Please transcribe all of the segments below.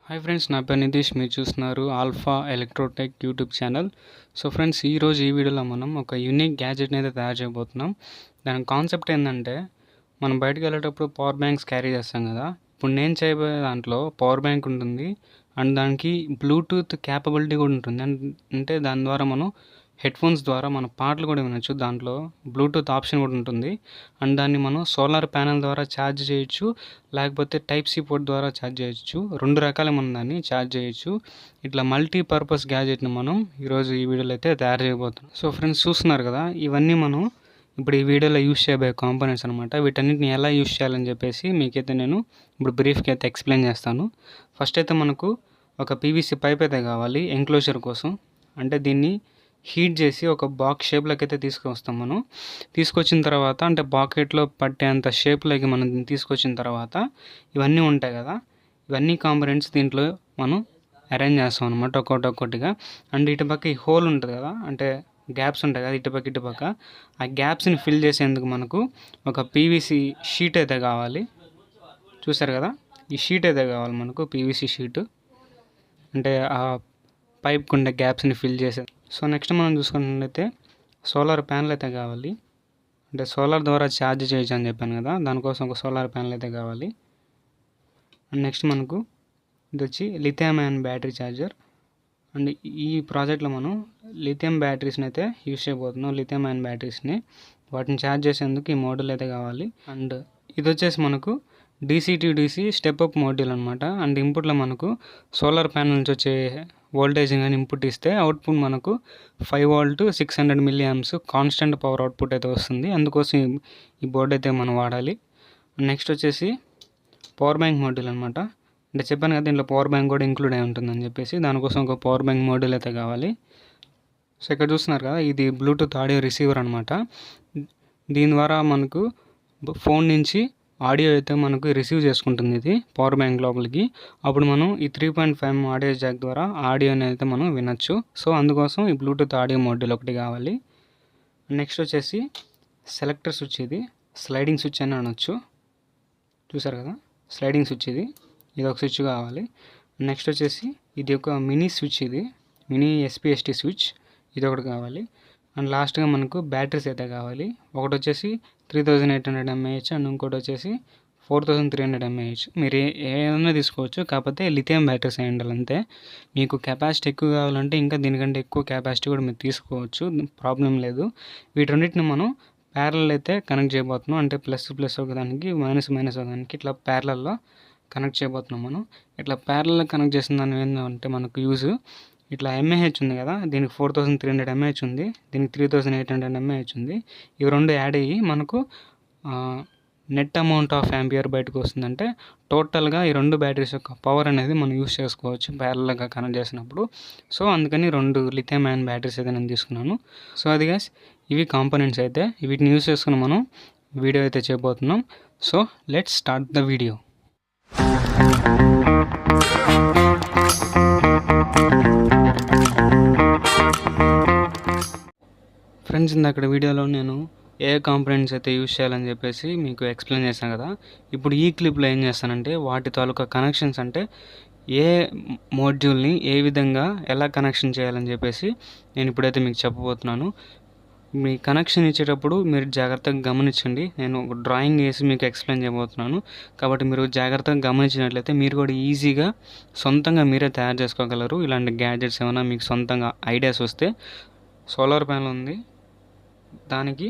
Hi friends, నా పేరు నితీష్. మీరు చూస్తున్నారు Alpha Electrotech YouTube channel. So friends, ఈరోజు ఈ వీడియోలో మనం ఒక యూనిక్ గ్యాజెట్ని అయితే తయారు చేయబోతున్నాం. దాని కాన్సెప్ట్ ఏంటంటే, మనం బయటకు వెళ్ళేటప్పుడు పవర్ బ్యాంక్స్ క్యారీ చేస్తాం కదా. ఇప్పుడు నేను చేయబోయే దాంట్లో పవర్ బ్యాంక్ ఉంటుంది అండ్ దానికి బ్లూటూత్ క్యాపబిలిటీ కూడా ఉంటుంది. అంటే దాని ద్వారా మనం హెడ్ఫోన్స్ ద్వారా మన పాటలు కూడా వినొచ్చు. దాంట్లో బ్లూటూత్ ఆప్షన్ కూడా ఉంటుంది అండ్ దాన్ని మనం సోలార్ ప్యానెల్ ద్వారా ఛార్జ్ చేయొచ్చు, లేకపోతే టైప్ సి పోర్ట్ ద్వారా ఛార్జ్ చేయొచ్చు. రెండు రకాల మనం దాన్ని ఛార్జ్ చేయొచ్చు. ఇట్లా మల్టీపర్పస్ గ్యాజెట్ని మనం ఈరోజు ఈ వీడియోలో అయితే తయారు చేయబోతున్నాం. సో ఫ్రెండ్స్, చూస్తున్నారు కదా, ఇవన్నీ మనం ఇప్పుడు ఈ వీడియోలో యూస్ చేయబోయే కాంపోనెంట్స్ అనమాట. వీటన్నిటిని ఎలా యూస్ చేయాలని చెప్పేసి మీకైతే నేను ఇప్పుడు బ్రీఫ్గా అయితే ఎక్స్ప్లెయిన్ చేస్తాను. ఫస్ట్ అయితే మనకు ఒక పీవీసీ పైప్ అయితే కావాలి ఎంక్లోజర్ కోసం. అంటే దీన్ని హీట్ చేసి ఒక బాక్స్ షేప్లోకి అయితే తీసుకొస్తాం. మనం తీసుకొచ్చిన తర్వాత, అంటే బాకెట్లో పట్టేంత షేప్లోకి మనం తీసుకొచ్చిన తర్వాత ఇవన్నీ ఉంటాయి కదా, ఇవన్నీ కాంపోనెంట్స్ దీంట్లో మనం అరేంజ్ చేస్తాం అనమాట ఒక్కొక్కటిగా. అండ్ ఇటుపక్క ఈ హోల్ ఉంటుంది కదా, అంటే గ్యాప్స్ ఉంటాయి కదా ఇటుపక్క, ఆ గ్యాప్స్ని ఫిల్ చేసేందుకు మనకు ఒక పీవీసీ షీట్ అయితే కావాలి. చూసారు కదా, ఈ షీట్ అయితే కావాలి మనకు, పీవీసీ షీటు. అంటే ఆ పైప్కి ఉండే గ్యాప్స్ని ఫిల్ చేసేది. సో నెక్స్ట్ మనం చూసుకున్నట్లయితే సోలార్ ప్యానెల్ అయితే కావాలి. అంటే సోలార్ ద్వారా ఛార్జ్ చేయొచ్చు అని చెప్పాను కదా, దానికోసం ఒక సోలార్ ప్యానెల్ అయితే కావాలి. అండ్ నెక్స్ట్ మనకు ఇది వచ్చి lithium ion battery charger. And ఈ ప్రాజెక్ట్లో మనం లిథియం బ్యాటరీస్ని అయితే యూస్ చేయబోతున్నాం. లిథియం అయాన్ బ్యాటరీస్ని, వాటిని ఛార్జ్ చేసేందుకు ఈ మోడల్ అయితే కావాలి. అండ్ ఇది వచ్చేసి మనకు DC to DC step up module అనమాట. అండ్ ఇన్పుట్లో మనకు సోలార్ ప్యానెల్ నుంచి వచ్చే వోల్టేజ్ కానీ ఇన్పుట్ ఇస్తే అవుట్పుట్ మనకు 5 volt 600 milli amps constant power output అయితే వస్తుంది. అందుకోసం ఈ బోర్డు అయితే మనం వాడాలి. నెక్స్ట్ వచ్చేసి పవర్ బ్యాంక్ మోడ్యూల్ అనమాట. అంటే చెప్పాను కదా, దీంట్లో పవర్ బ్యాంక్ కూడా ఇంక్లూడ్ అయి ఉంటుందని చెప్పేసి, దానికోసం ఒక పవర్ బ్యాంక్ మోడ్యూల్ అయితే కావాలి. సో ఇక్కడ చూస్తున్నారు కదా, ఇది బ్లూటూత్ ఆడియో రిసీవర్ అనమాట. దీని ద్వారా మనకు ఫోన్ నుంచి ఆడియో అయితే మనకు రిసీవ్ చేసుకుంటుంది ఇది పవర్ బ్యాంక్ లోపలికి. అప్పుడు మనం ఈ 3.5 ఆడియో జాక్ ద్వారా ఆడియోని అయితే మనం వినొచ్చు. సో అందుకోసం ఈ బ్లూటూత్ ఆడియో మోడ్యూల్ ఒకటి కావాలి. నెక్స్ట్ వచ్చేసి సెలెక్టర్ స్విచ్, ఇది స్లైడింగ్ స్విచ్ అని అనొచ్చు. చూసారు కదా, స్లైడింగ్ స్విచ్ ఇది ఒక స్విచ్ కావాలి. నెక్స్ట్ వచ్చేసి ఇది ఒక మినీ స్విచ్, ఇది మినీ ఎస్పీఎస్టీ స్విచ్, ఇది ఒకటి కావాలి. అండ్ లాస్ట్గా మనకు బ్యాటరీస్ అయితే కావాలి. ఒకటి వచ్చేసి 3800 mAh అండ్ ఇంకోటి వచ్చేసి 4300 mAh. మీరు ఏదైనా తీసుకోవచ్చు, కాకపోతే లిథియం బ్యాటరీస్ అయి ఉండాలి అంతే. మీకు కెపాసిటీ ఎక్కువ కావాలంటే ఇంకా దీనికంటే ఎక్కువ కెపాసిటీ కూడా మీరు తీసుకోవచ్చు, ప్రాబ్లం లేదు. వీటన్నిటిని మనం ప్యారలల్ అయితే కనెక్ట్ చేయబోతున్నాం. అంటే ప్లస్ ఒకదానికి మైనస్ ఒకదానికి ఇట్లా ప్యారలల్లో కనెక్ట్ చేయబోతున్నాం మనం. ఇట్లా ప్యారలల్ కనెక్ట్ చేసిన దాని ఏంటంటే మనకు యూజ్, ఇట్లా ఎంఏహెచ్ ఉంది కదా, దీనికి 4300 mAh ఉంది, దీనికి 3800 mAh ఉంది. ఇవి రెండు యాడ్ అయ్యి మనకు నెట్ అమౌంట్ ఆఫ్ యాంపియర్ బయటకు వస్తుందంటే టోటల్గా ఈ రెండు బ్యాటరీస్ యొక్క పవర్ అనేది మనం యూస్ చేసుకోవచ్చు ప్యారలల్గా కనెక్ట్ చేసినప్పుడు. సో అందుకని రెండు లిథియం అయాన్ బ్యాటరీస్ అయితే నేను తీసుకున్నాను. సో అది గైస్, ఇవి కాంపోనెంట్స్ అయితే, వీటిని యూస్ చేసుకుని మనం వీడియో అయితే చేయబోతున్నాం. So let's start the video. Friends, ఇందాక వీడియోలో నేను ఏ కాంపోనెంట్స్ అయితే యూస్ చేయాలని చెప్పేసి మీకు ఎక్స్ప్లెయిన్ చేశాను కదా. ఇప్పుడు ఈ క్లిప్లో ఏం చేస్తానంటే వాటి తాలూకా కనెక్షన్స్, అంటే ఏ మోడ్యూల్ని ఏ విధంగా ఎలా కనెక్షన్ చేయాలని చెప్పేసి నేను ఇప్పుడైతే మీకు చెప్పబోతున్నాను. మీ కనెక్షన్ ఇచ్చేటప్పుడు మీరు జాగ్రత్తగా గమనించండి. నేను ఒక డ్రాయింగ్ వేసి మీకు ఎక్స్ప్లెయిన్ చేయబోతున్నాను, కాబట్టి మీరు జాగ్రత్తగా గమనించినట్లయితే మీరు కూడా ఈజీగా సొంతంగా మీరే తయారు చేసుకోగలరు. ఇలాంటి గ్యాడ్జెట్స్ ఏమైనా మీకు సొంతంగా ఐడియాస్ వస్తే. సోలార్ ప్యానెల్ ఉంది, దానికి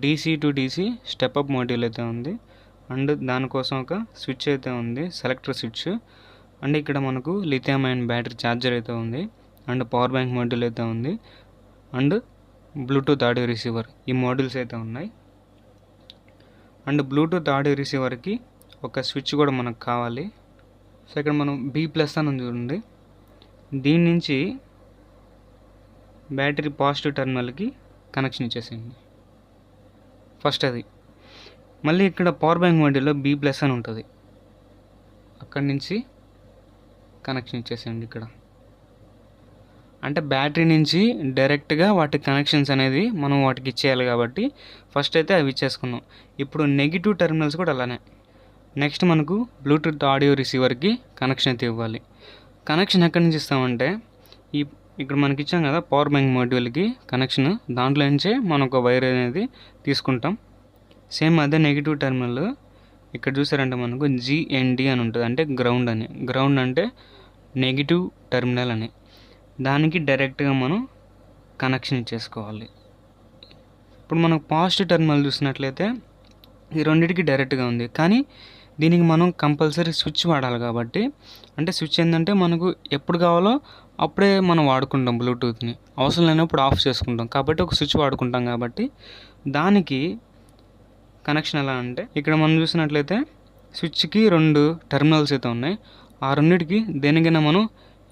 DC to DC step up module అయితే ఉంది. అండ్ దానికోసం ఒక స్విచ్ అయితే ఉంది, సెలెక్టర్ స్విచ్. అండ్ ఇక్కడ మనకు లిథియం అయాన్ బ్యాటరీ ఛార్జర్ అయితే ఉంది. అండ్ పవర్ బ్యాంక్ మోడ్యూల్ అయితే ఉంది. అండ్ బ్లూటూత్ ఆడియో రిసీవర్, ఈ మోడ్యూల్స్ అయితే ఉన్నాయి. అండ్ బ్లూటూత్ ఆడియో రిసీవర్కి ఒక స్విచ్ కూడా మనకు కావాలి. సో ఇక్కడ మనం B+ అని చూడండి, దీని నుంచి బ్యాటరీ పాజిటివ్ టెర్మినల్కి కనెక్షన్ ఇచ్చేసేయండి ఫస్ట్. అది మళ్ళీ ఇక్కడ పవర్ బ్యాంక్ మోడ్యూల్లో B+ అని ఉంటుంది, అక్కడి నుంచి కనెక్షన్ ఇచ్చేసేయండి ఇక్కడ. అంటే బ్యాటరీ నుంచి డైరెక్ట్గా వాటి కనెక్షన్స్ అనేది మనం వాటికి ఇచ్చేయాలి కాబట్టి ఫస్ట్ అయితే అవి ఇచ్చేసుకున్నాం. ఇప్పుడు నెగిటివ్ టెర్మినల్స్ కూడా అలానే, నెక్స్ట్ మనకు బ్లూటూత్ ఆడియో రిసీవర్కి కనెక్షన్ అయితే ఇవ్వాలి. కనెక్షన్ ఎక్కడి నుంచి ఇస్తామంటే ఇక్కడ మనకి ఇచ్చాం కదా పవర్ బ్యాంక్ మాడ్యూల్కి కనెక్షన్, దాంట్లో నుంచే మనం ఒక వైర్ అనేది తీసుకుంటాం. సేమ్ అదే నెగిటివ్ టెర్మినల్ ఇక్కడ చూసారంటే మనకు GND అని ఉంటుంది, అంటే గ్రౌండ్ అని. గ్రౌండ్ అంటే నెగిటివ్ టెర్మినల్ అని, దానికి డైరెక్ట్గా మనం కనెక్షన్ ఇచ్చేసుకోవాలి. ఇప్పుడు మనం పాజిటివ్ టెర్మినల్ చూసినట్లయితే ఈ రెండింటికి డైరెక్ట్గా ఉంది, కానీ దీనికి మనం కంపల్సరీ స్విచ్ వాడాలి. కాబట్టి అంటే స్విచ్ ఏంటంటే మనకు ఎప్పుడు కావాలో అప్పుడే మనం వాడుకుంటాం, బ్లూటూత్ని అవసరం లేనప్పుడు ఆఫ్ చేసుకుంటాం. కాబట్టి ఒక స్విచ్ వాడుకుంటాం. కాబట్టి దానికి కనెక్షన్ ఎలా అంటే ఇక్కడ మనం చూసినట్లయితే స్విచ్కి 2 టెర్మినల్స్ అయితే ఉన్నాయి. ఆ రెండింటికి దేనికైనా మనం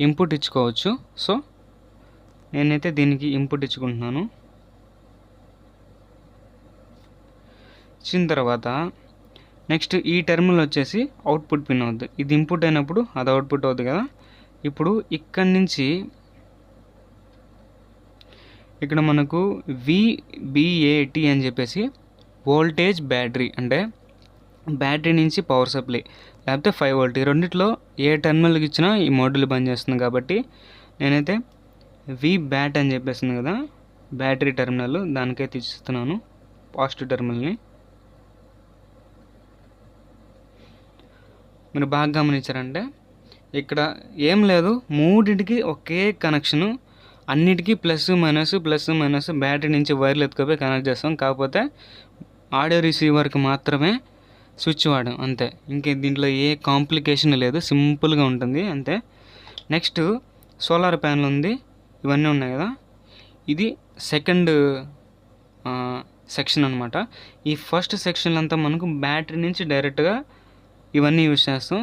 ఇన్పుట్ ఇచ్చుకోవచ్చు. సో నేనైతే దీనికి ఇన్పుట్ ఇచ్చుకుంటున్నాను. ఇచ్చిన తర్వాత నెక్స్ట్ ఈ టెర్మినల్ వచ్చేసి అవుట్పుట్ పిన్ అవుద్ది. ఇది ఇన్పుట్ అయినప్పుడు అది అవుట్పుట్ అవుద్ది కదా. ఇప్పుడు ఇక్కడి నుంచి ఇక్కడ మనకు VBAT అని చెప్పేసి వోల్టేజ్ బ్యాటరీ, అంటే బ్యాటరీ నుంచి పవర్ సప్లై లేకపోతే 5 వోల్ట్, ఈ రెండిట్లో ఏ టెర్మినల్కి ఇచ్చినా ఈ మోడ్యూల్ పనిచేస్తుంది. కాబట్టి నేనైతే VBAT అని చెప్పేస్తుంది కదా బ్యాటరీ టెర్మినల్, దానికైతే ఇస్తున్నాను పాజిటివ్ టెర్మినల్ని. మీరు బాగా గమనించారంటే ఇక్కడ ఏం లేదు, మూడింటికి ఒకే కనెక్షను, అన్నిటికీ ప్లస్ మైనస్ బ్యాటరీ నుంచి వైర్లు ఎత్తుకపోయి కనెక్ట్ చేస్తాం. కాకపోతే ఆడియో రిసీవర్కి మాత్రమే స్విచ్ వాడాం అంతే. ఇంకే దీంట్లో ఏ కాంప్లికేషన్ లేదు, సింపుల్గా ఉంటుంది అంతే. నెక్స్ట్ సోలార్ ప్యానల్ ఉంది, ఇవన్నీ ఉన్నాయి కదా. ఇది సెకండ్ సెక్షన్ అనమాట. ఈ ఫస్ట్ సెక్షన్ అంతా మనకు బ్యాటరీ నుంచి డైరెక్ట్గా ఇవన్నీ యూజ్ చేస్తాం.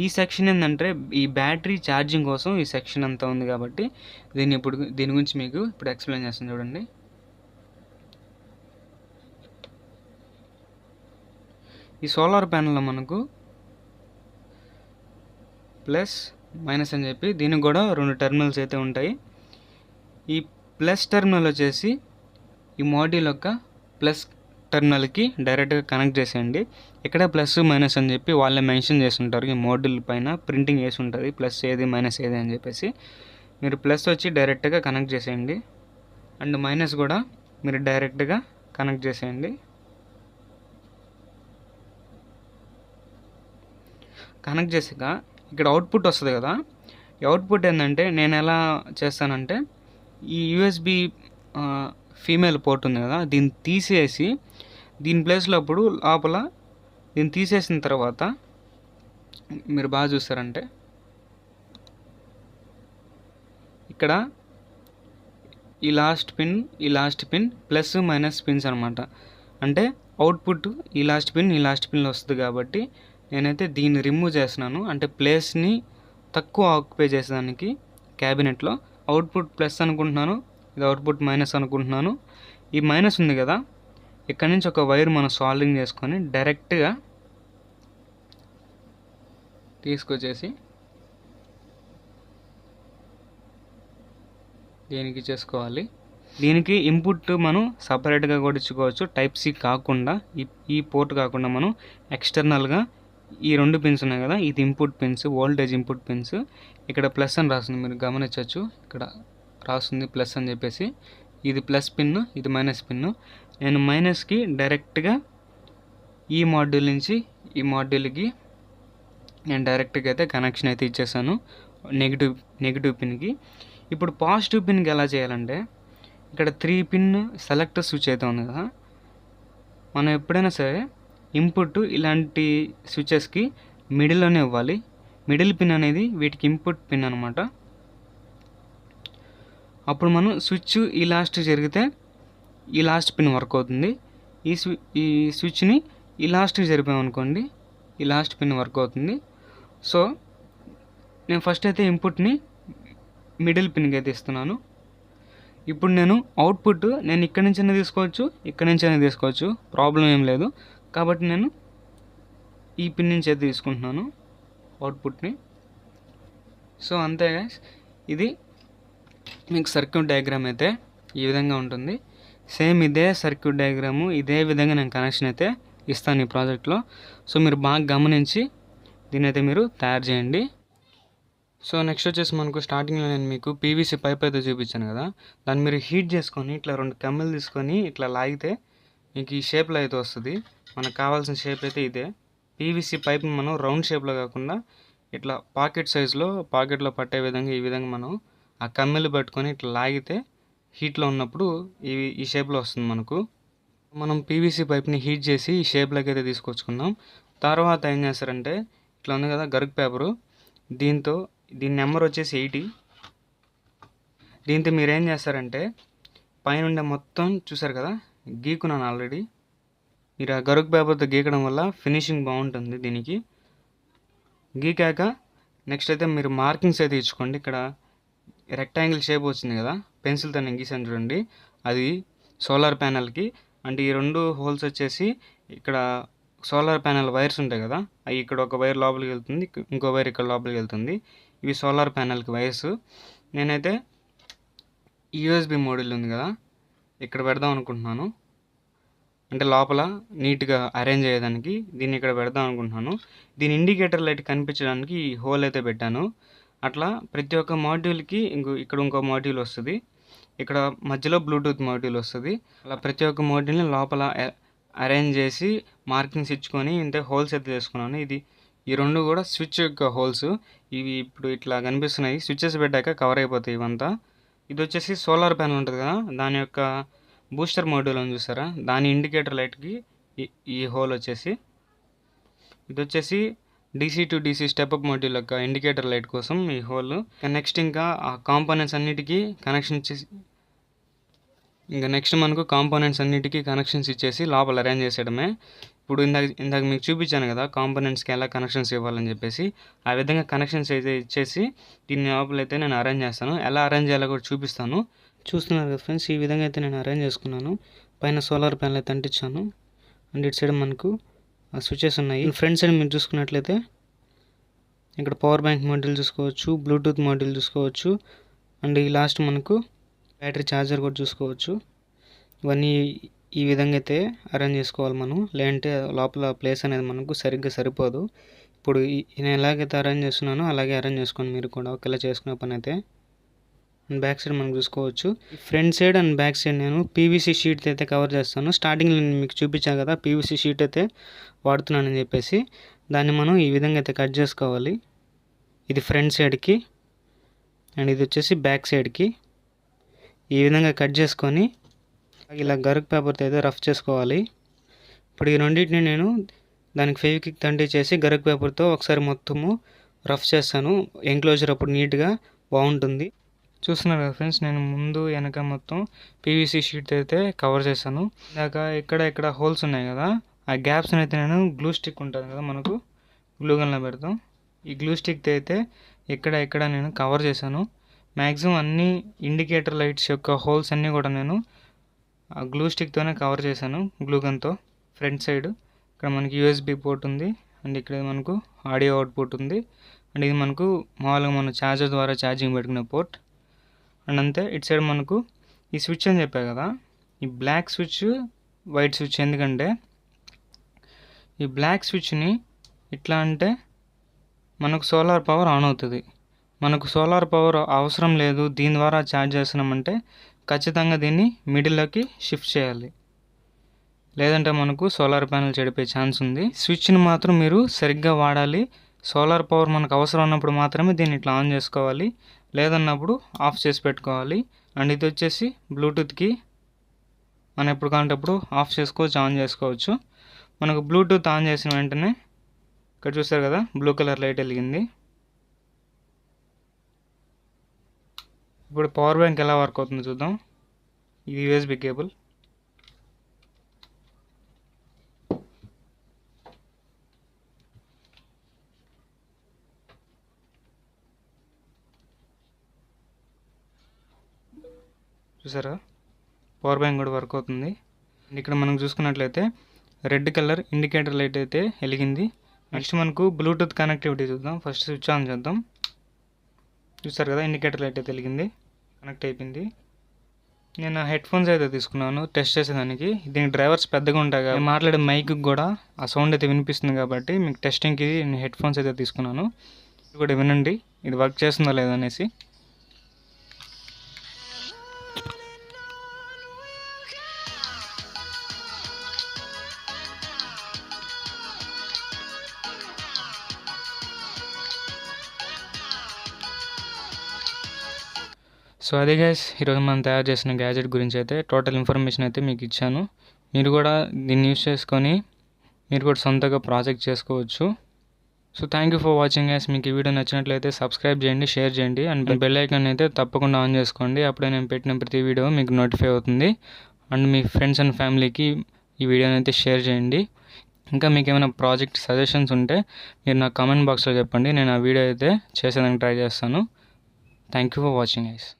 ఈ సెక్షన్ ఏంటంటే ఈ బ్యాటరీ ఛార్జింగ్ కోసం ఈ సెక్షన్ అంతా ఉంది. కాబట్టి దీని గురించి మీకు ఇప్పుడు ఎక్స్ప్లెయిన్ చేస్తాను చూడండి. ఈ సోలార్ ప్యానెల్లో మనకు ప్లస్ మైనస్ అని చెప్పి దీనికి కూడా 2 టెర్మినల్స్ అయితే ఉంటాయి. ఈ ప్లస్ టెర్మినల్ వచ్చేసి ఈ మాడ్యూల్ యొక్క ప్లస్ టెర్మినల్కి డైరెక్ట్గా కనెక్ట్ చేసేయండి. ఇక్కడ ప్లస్ మైనస్ అని చెప్పి వాళ్ళే మెన్షన్ చేసి ఉంటారు, ఈ మాడ్యూల్ పైన ప్రింటింగ్ వేసి ఉంటుంది, ప్లస్ ఏది మైనస్ ఏది అని చెప్పేసి. మీరు ప్లస్ వచ్చి డైరెక్ట్గా కనెక్ట్ చేసేయండి, అండ్ మైనస్ కూడా మీరు డైరెక్ట్గా కనెక్ట్ చేసేయండి. కనెక్ట్ చేసాక ఇక్కడ అవుట్పుట్ వస్తుంది కదా. ఈ అవుట్పుట్ ఏంటంటే నేను ఎలా చేస్తానంటే ఈ USB ఫీమేల్ పోర్ట్ ఉంది కదా, దీన్ని తీసేసి దీని ప్లేస్లో అప్పుడు లోపల దీన్ని తీసేసిన తర్వాత మీరు బాగా చూస్తారంటే ఇక్కడ ఈ last pin plus minus pins అనమాట. అంటే అవుట్పుట్ ఈ లాస్ట్ పిన్లో వస్తుంది. కాబట్టి నేనైతే దీన్ని రిమూవ్ చేస్తున్నాను, అంటే ప్లేస్ని తక్కువ ఆక్యుపై చేసేదానికి క్యాబినెట్లో. అవుట్పుట్ ప్లస్ అనుకుంటున్నాను, ఇది అవుట్పుట్ మైనస్ అనుకుంటున్నాను. ఈ మైనస్ ఉంది కదా, ఇక్కడ నుంచి ఒక వైర్ మనం సాల్వింగ్ చేసుకొని డైరెక్ట్గా తీసుకొచ్చేసి దీనికి చేసుకోవాలి. దీనికి ఇన్పుట్ మనం సపరేట్గా కూడా ఇచ్చుకోవచ్చు, టైప్ C కాకుండా, ఈ పోర్ట్ కాకుండా మనం ఎక్స్టర్నల్గా ఈ 2 పిన్స్ ఉన్నాయి కదా, ఇది input pins, voltage input pins. ఇక్కడ ప్లస్ అని రాస్తుంది, మీరు గమనించవచ్చు, ఇక్కడ రాస్తుంది ప్లస్ అని చెప్పేసి. ఇది ప్లస్ పిన్, ఇది మైనస్ పిన్. నేను మైనస్కి డైరెక్ట్గా ఈ మాడ్యూల్ నుంచి ఈ మాడ్యూల్కి నేను డైరెక్ట్గా అయితే కనెక్షన్ అయితే ఇచ్చేసాను నెగిటివ్ పిన్కి. ఇప్పుడు పాజిటివ్ పిన్కి ఎలా చేయాలంటే ఇక్కడ 3 పిన్ సెలెక్టర్ స్విచ్ అయితే ఉంది కదా, మనం ఎప్పుడైనా సరే ఇన్పుట్ ఇలాంటి స్విచెస్కి మిడిల్లోనే ఇవ్వాలి. మిడిల్ పిన్ అనేది వీటికి ఇన్పుట్ పిన్ అనమాట. అప్పుడు మనం స్విచ్ ఈ లాస్ట్ జరిగితే ఈ లాస్ట్ పిన్ వర్క్ అవుతుంది. ఈ స్విచ్ని ఈ లాస్ట్కి జరిపామనుకోండి, ఈ లాస్ట్ పిన్ వర్క్ అవుతుంది. సో నేను ఫస్ట్ అయితే ఇన్పుట్ని మిడిల్ పిన్కి అయితే ఇస్తున్నాను. ఇప్పుడు నేను అవుట్పుట్ నేను ఇక్కడి నుంచైనా తీసుకోవచ్చు, ఇక్కడి నుంచైనా తీసుకోవచ్చు, ప్రాబ్లం ఏం లేదు. కాబట్టి నేను ఈ పిన్ నుంచి అయితే తీసుకుంటున్నాను అవుట్పుట్ని. సో అంతే గైస్, ఇది మీకు సర్క్యూట్ డయాగ్రామ్ అయితే ఈ విధంగా ఉంటుంది. సేమ్ ఇదే సర్క్యూట్ డయాగ్రాము, ఇదే విధంగా నేను కనెక్షన్ అయితే ఇస్తాను ఈ ప్రాజెక్ట్లో. సో మీరు బాగా గమనించి దీని అయితే మీరు తయారు చేయండి. సో నెక్స్ట్ వచ్చేసి మనకు స్టార్టింగ్లో నేను మీకు పీవీసీ పైప్ అయితే చూపించాను కదా, దాన్ని మీరు హీట్ చేసుకొని ఇట్లా 2 కమ్మెలు తీసుకొని ఇట్లా లాగితే మీకు ఈ షేప్లో అయితే వస్తుంది. మనకు కావాల్సిన షేప్ అయితే ఇదే. పీవీసీ పైప్ని మనం రౌండ్ షేప్లో కాకుండా ఇట్లా పాకెట్ సైజులో పాకెట్లో పట్టే విధంగా ఈ విధంగా మనం ఆ కమ్మెలు పట్టుకొని ఇట్లా లాగితే హీట్లో ఉన్నప్పుడు ఈ షేప్లో వస్తుంది మనకు. మనం పీవీసీ పైప్ని హీట్ చేసి ఈ షేప్లోకి అయితే తీసుకొచ్చుకున్నాం. తర్వాత ఏం చేస్తారంటే ఇట్లా ఉంది కదా గరుకు పేపరు, దీని నెంబర్ వచ్చేసి 80. దీంతో మీరు ఏం చేస్తారంటే పైన మొత్తం చూసారు కదా గీకున్నాను ఆల్రెడీ. మీరు ఆ గరుకు పేపర్తో గీకడం వల్ల ఫినిషింగ్ బాగుంటుంది దీనికి. గీకాక నెక్స్ట్ అయితే మీరు మార్కింగ్స్ అయితే ఇచ్చుకోండి. ఇక్కడ రెక్టాంగిల్ షేప్ వచ్చింది కదా పెన్సిల్తో నేను గీసాను చూడండి, అది సోలార్ ప్యానెల్కి. అంటే ఈ 2 హోల్స్ వచ్చేసి ఇక్కడ సోలార్ ప్యానెల్ వైర్స్ ఉంటాయి కదా, అవి ఇక్కడ ఒక వైర్ లోపలికి వెళ్తుంది, ఇంకో వైర్ ఇక్కడ లోపలికి వెళ్తుంది. ఇవి సోలార్ ప్యానెల్కి వైర్స్. నేనైతే యూఎస్బి మోడల్ ఉంది కదా ఇక్కడ పెడదాం అనుకుంటున్నాను. అంటే లోపల నీట్గా అరేంజ్ అయ్యేదానికి దీన్ని ఇక్కడ పెడదాం అనుకుంటున్నాను. దీని ఇండికేటర్ లైట్ కనిపించడానికి ఈ హోల్ అయితే పెట్టాను. అట్లా ప్రతి ఒక్క మాడ్యూల్కి ఇక్కడ ఇంకో మాడ్యూల్ వస్తుంది, ఇక్కడ మధ్యలో బ్లూటూత్ మాడ్యూల్ వస్తుంది. అలా ప్రతి ఒక్క మాడ్యూల్ని లోపల అరేంజ్ చేసి మార్కింగ్స్ ఇచ్చుకొని ఇంతే హోల్స్ అయితే చేసుకున్నాను. ఈ 2 కూడా స్విచ్ యొక్క హోల్స్. ఇవి ఇప్పుడు ఇట్లా కనిపిస్తున్నాయి, స్విచ్చెస్ పెట్టాక కవర్ అయిపోతాయి ఇవంతా. ఇది వచ్చేసి సోలార్ ప్యానెల్ ఉంటుంది కదా, దాని యొక్క బూస్టర్ మాడ్యూల్ అని చూసారా, దాని ఇండికేటర్ లైట్కి ఈ హోల్ వచ్చేసి. ఇది వచ్చేసి DC to DC step up module యొక్క ఇండికేటర్ లైట్ కోసం ఈ హోల్. నెక్స్ట్ ఇంకా ఆ కాంపోనెంట్స్ అన్నిటికీ కనెక్షన్ ఇచ్చేసి నెక్స్ట్ మనకు కాంపోనెంట్స్ అన్నిటికీ కనెక్షన్స్ ఇచ్చేసి లోపల అరేంజ్ చేసేయడమే. ఇప్పుడు ఇందాక మీకు చూపించాను కదా కాంపోనెంట్స్కి ఎలా కనెక్షన్స్ ఇవ్వాలని చెప్పేసి, ఆ విధంగా కనెక్షన్స్ అయితే ఇచ్చేసి దీన్ని లోపలైతే నేను అరేంజ్ చేస్తాను. ఎలా అరేంజ్ చేయాలో కూడా చూపిస్తాను. చూస్తున్నారు కదా ఫ్రెండ్స్, ఈ విధంగా అయితే నేను అరేంజ్ చేసుకున్నాను. పైన సోలార్ ప్యానెల్ అయితే అంటించాను. అండ్ ఇటు సైడ్ మనకు స్విచెస్ ఉన్నాయి. ఫ్రంట్ సైడ్ మీరు చూసుకున్నట్లయితే ఇక్కడ పవర్ బ్యాంక్ మాడ్యూల్ చూసుకోవచ్చు, బ్లూటూత్ మాడ్యూల్ చూసుకోవచ్చు, అండ్ ఈ లాస్ట్ మనకు బ్యాటరీ ఛార్జర్ కూడా చూసుకోవచ్చు. ఇవన్నీ ఈ విధంగా అయితే అరేంజ్ చేసుకోవాలి మనం, లేదంటే లోపల ప్లేస్ అనేది మనకు సరిగ్గా సరిపోదు. ఇప్పుడు నేను ఎలాగైతే అరేంజ్ చేస్తున్నానో అలాగే అరేంజ్ చేసుకోండి మీరు కూడా ఒకేలా చేసుకునే పని అయితే. అండ్ బ్యాక్ సైడ్ మనం చూసుకోవచ్చు. Front side and back side నేను పీవీసీ షీట్ అయితే కవర్ చేస్తాను. స్టార్టింగ్లో నేను మీకు చూపించాను కదా పీవీసీ షీట్ అయితే వాడుతున్నానని చెప్పేసి, దాన్ని మనం ఈ విధంగా అయితే కట్ చేసుకోవాలి. ఇది ఫ్రంట్ సైడ్కి అండ్ ఇది వచ్చేసి బ్యాక్ సైడ్కి. ఈ విధంగా కట్ చేసుకొని ఇలా గరుకు పేపర్తో అయితే రఫ్ చేసుకోవాలి. ఇప్పుడు ఈ రెండింటిని నేను దానికి ఫెవిక్విక్ తండి చేసి గరుకు పేపర్తో ఒకసారి మొత్తము రఫ్ చేస్తాను. ఎంక్లోజర్ అప్పుడు నీట్గా బాగుంటుంది. చూస్తున్నారు కదా ఫ్రెండ్స్, నేను ముందు వెనక మొత్తం పీవీసీ షీట్ అయితే కవర్ చేశాను. ఇందాక ఇక్కడ హోల్స్ ఉన్నాయి కదా, ఆ గ్యాప్స్ని అయితే నేను గ్లూ స్టిక్ ఉంటుంది కదా మనకు గ్లూ గన్లో పెడతాం, ఈ గ్లూ స్టిక్ అయితే ఇక్కడ నేను కవర్ చేశాను. మ్యాక్సిమం అన్ని ఇండికేటర్ లైట్స్ యొక్క హోల్స్ అన్నీ కూడా నేను ఆ గ్లూ స్టిక్తోనే కవర్ చేశాను గ్లూ గన్తో. ఫ్రంట్ సైడ్ ఇక్కడ మనకి యూఎస్బి పోర్ట్ ఉంది, అండ్ ఇక్కడ మనకు ఆడియో అవుట్పుట్ ఉంది, అండ్ ఇది మనకు మామూలుగా మనం ఛార్జర్ ద్వారా ఛార్జింగ్ పెట్టుకునే పోర్ట్. అండ్ అంతే ఇటు సైడ్ మనకు ఈ స్విచ్ అని చెప్పా కదా, ఈ బ్లాక్ స్విచ్ వైట్ స్విచ్. ఎందుకంటే ఈ బ్లాక్ స్విచ్ని ఇట్లా అంటే మనకు సోలార్ పవర్ ఆన్ అవుతుంది. మనకు సోలార్ పవర్ అవసరం లేదు, దీని ద్వారా ఛార్జ్ చేస్తున్నామంటే ఖచ్చితంగా దీన్ని మిడిల్లోకి షిఫ్ట్ చేయాలి, లేదంటే మనకు సోలార్ ప్యానెల్ చెడిపోయే ఛాన్స్ ఉంది. స్విచ్ని మాత్రం మీరు సరిగ్గా వాడాలి. సోలార్ పవర్ మనకు అవసరం ఉన్నప్పుడు మాత్రమే దీన్ని ఇట్లా ఆన్ చేసుకోవాలి, లేదన్నప్పుడు ఆఫ్ చేసి పెట్టుకోవాలి. అండ్ ఇది వచ్చేసి బ్లూటూత్కి మనం ఎప్పుడు కావాలంటే అప్పుడు ఆఫ్ చేసుకోవచ్చు, ఆన్ చేసుకోవచ్చు. మనకు బ్లూటూత్ ఆన్ చేసిన వెంటనే ఇక్కడ చూస్తారు కదా బ్లూ కలర్ లైట్ వెలిగింది. ఇప్పుడు పవర్ బ్యాంక్ ఎలా వర్క్ అవుతుందో చూద్దాం. ఇది యూఎస్బి కేబుల్. చూసారా పవర్ బ్యాంక్ కూడా వర్క్ అవుతుంది. ఇక్కడ మనం చూసుకున్నట్లయితే రెడ్ కలర్ ఇండికేటర్ లైట్ అయితే వెలిగింది. నెక్స్ట్ మనకు బ్లూటూత్ కనెక్టివిటీ చూద్దాం. ఫస్ట్ స్విచ్ ఆన్ చేద్దాం. చూస్తారు కదా ఇండికేటర్ లైట్ అయితే వెలిగింది, కనెక్ట్ అయిపోయింది. నేను హెడ్ ఫోన్స్ అయితే తీసుకున్నాను టెస్ట్ చేసేదానికి. దీనికి డ్రైవర్స్ పెద్దగా ఉంటాయి కాబట్టి మాట్లాడే మైక్ కూడా ఆ సౌండ్ అయితే వినిపిస్తుంది కాబట్టి మీకు టెస్టింగ్కి నేను హెడ్ ఫోన్స్ అయితే తీసుకున్నాను. ఇది కూడా వినండి ఇది వర్క్ చేస్తుందో లేదనేసి. సో అదే గైస్, ఈరోజు మనం తయారు చేసిన గ్యాజెట్ గురించి అయితే టోటల్ ఇన్ఫర్మేషన్ అయితే మీకు ఇచ్చాను. మీరు కూడా దీన్ని యూస్ చేసుకొని మీరు కూడా సొంతగా ప్రాజెక్ట్ చేసుకోవచ్చు. So thank you for watching guys. మీకు ఈ వీడియో నచ్చినట్లయితే సబ్స్క్రైబ్ చేయండి, షేర్ చేయండి అండ్ బెల్ ఐకాన్ అయితే తప్పకుండా ఆన్ చేసుకోండి. అప్పుడే నేను పెట్టిన ప్రతి వీడియో మీకు నోటిఫై అవుతుంది. అండ్ మీ ఫ్రెండ్స్ అండ్ ఫ్యామిలీకి ఈ వీడియోని అయితే షేర్ చేయండి. ఇంకా మీకు ఏమైనా ప్రాజెక్ట్ సజెషన్స్ ఉంటే మీరు నా కామెంట్ బాక్స్లో చెప్పండి. నేను ఆ వీడియో అయితే చేసేదానికి ట్రై చేస్తాను. Thank you for watching guys.